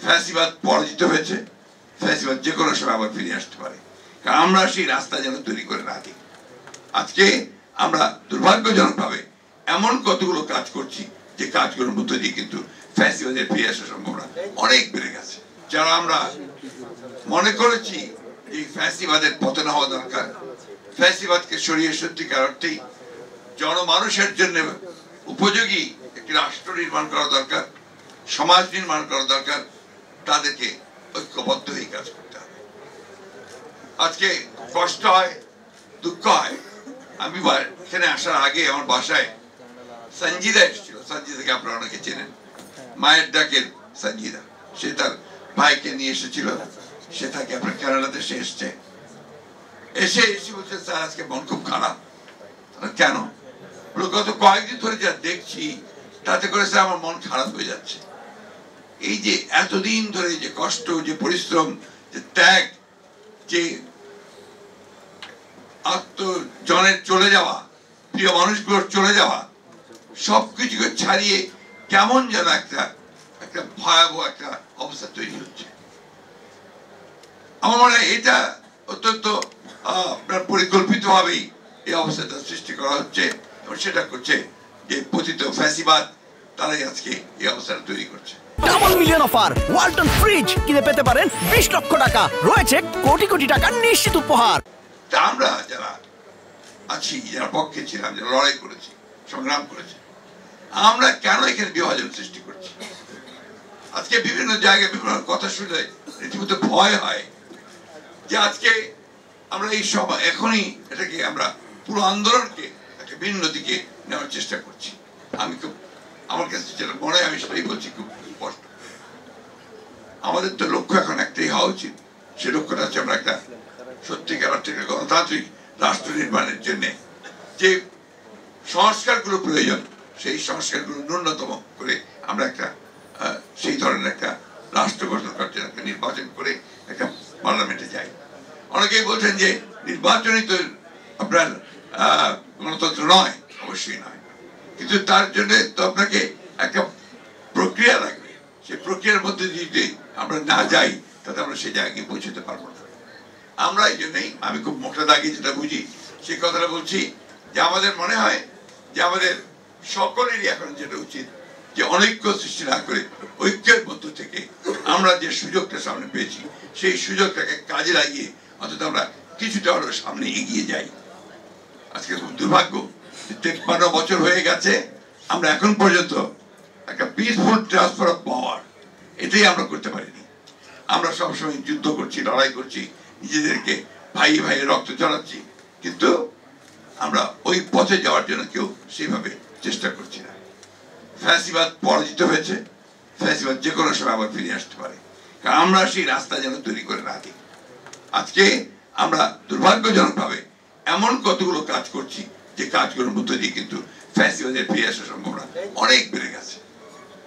ফ্যাসিবাদ পরাজিত হয়েছে, ফ্যাসিবাদ যে কোনো সময় আবার ফিরে আসতে পারে, কারণ আমরা সেই রাস্তা যেন তৈরি করে না দিই। আজকে আমরা দুর্ভাগ্যজনকভাবে এমন কতগুলো কাজ করছি যে কাজগুলোর মধ্যে দিয়ে কিন্তু ফ্যাসিবাদের ফিরে আসার সম্ভাবনা অনেক বেড়ে গেছে। যারা আমরা মনে করেছি যে ফ্যাসিবাদের পতন হওয়া দরকার, ফ্যাসিবাদকে সরিয়ে সত্যিকার অর্থেই জনমানুষের জন্য উপযোগী একটি রাষ্ট্র নির্মাণ করা দরকার, সমাজ নির্মাণ করা দরকার, তাদেরকে ঐক্যবদ্ধ হয়ে কাজ করতে হবে। আজকে কষ্ট হয়, দুঃখ হয়। আমি এখানে আসার আগে আমার বাসায় সঞ্জিদা এসেছিল। সঞ্জিদাকে আপনারা অনেকে চেনেন, মায়ের ডাকের সঞ্জিদা। সে তার ভাইকে নিয়ে এসেছিল, সে থাকে আপনার কানাডাতে। সে এসছে, এসে বলছে স্যার আজকে মন খুব খারাপ। কেন? গত কয়েকদিন ধরে যা দেখছি তাতে করে স্যার আমার মন খারাপ হয়ে যাচ্ছে। এই যে এতদিন ধরে যে কষ্ট, যে পরিশ্রম, যে ত্যাগ, যে আত্মজনের চলে যাওয়া, প্রিয় মানুষগুলোর চলে যাওয়া, সবকিছুকে ছাড়িয়ে কেমন যেন একটা ভয়াবহ একটা অবস্থা তৈরি হচ্ছে। আমার মনে হয় এটা অত্যন্ত আপনার পরিকল্পিত ভাবেই এই অবস্থাটা সৃষ্টি করা হচ্ছে, এবং সেটা করছে যে পতিত ফ্যাসিবাদ, তারাই আজকে এই অবস্থাটা তৈরি করছে। Double million offer, Walton fridge কিনে পেতে পারেন 20 লক্ষ টাকা, রয়েছে কোটি কোটি টাকার নিশ্চিত উপহার। আমরা যারা আছি, যারা পক্ষে ছিলাম, যারা লড়াই করেছি, সংগ্রাম করেছি, আমরা কেন এখানে বিভাজন সৃষ্টি করছি? আজকে বিভিন্ন জায়গায় বিভিন্ন কথা শুনে রীতিমতো ভয় হয় যে আজকে আমরা এই সময় এখনই এটাকে আমরা পুরো আন্দোলনকে একটা ভিন্ন দিকে নেওয়ার চেষ্টা করছি। আমি খুব, আমার কাছে যেটা মনে হয় আমি সেটাই বলছি, খুব স্পষ্ট। আমাদের তো লক্ষ্য এখন একটাই হওয়া উচিত, সে লক্ষ্যটা হচ্ছে আমরা একটা সত্যিকার অর্থে গণতান্ত্রিক রাষ্ট্র নির্মাণের জন্য যে সংস্কারগুলো প্রয়োজন, সেই সংস্কারগুলো ন্যূনতম করে আমরা একটা সেই ধরনের একটা রাষ্ট্র গঠন করার জন্য একটা নির্বাচন করে একটা পার্লামেন্টে যাই। অনেকেই বলছেন যে নির্বাচনই তো আপনার গণতন্ত্র নয়। অবশ্যই নয়, কিন্তু তার জন্য তো আপনাকে একটা প্রক্রিয়া লাগবে। সেই প্রক্রিয়ার মধ্যে যদি আমরা না যাই, তাতে আমরা সেই জায়গায় পৌঁছতে পারবো না। আমরা এই জন্যই, আমি খুব মোটা দাগে যেটা বুঝি সেই কথাটা বলছি, যে আমাদের মনে হয় যে আমাদের সকলেরই এখন যেটা উচিত যে অনৈক্য সৃষ্টি না করে ঐক্যের মধ্য থেকে আমরা যে সুযোগটা সামনে পেয়েছি সেই সুযোগটাকে কাজে লাগিয়ে অন্তত আমরা কিছুটা হলেও সামনে এগিয়ে যাই। আজকে খুব দুর্ভাগ্য, 53 বছর হয়ে গেছে, আমরা এখন পর্যন্ত একটা পিসফুল ট্রান্সফার অফ পাওয়ার এটাই আমরা করতে পারিনি। আমরা সবসময় যুদ্ধ করছি, লড়াই করছি, নিজেদেরকে ভাই ভাই রক্ত ঝরাচ্ছি, কিন্তু আমরা ওই পথে যাওয়ার জন্য কেউ সেইভাবে চেষ্টা করছি না। ফ্যাসিবাদ পরাজিত হয়েছে, ফ্যাসিবাদ যে কোনো সময় আবার ফিরে আসতে পারে, কারণ আমরা সেই রাস্তা যেন তৈরি করে না দিই। আজকে আমরা দুর্ভাগ্যজনকভাবে এমন কতগুলো কাজ করছি যে কাজগুলোর মধ্যে দিয়ে কিন্তু ফ্যাসিবাদের ফিরে আসার সম্ভাবনা অনেক বেড়ে গেছে।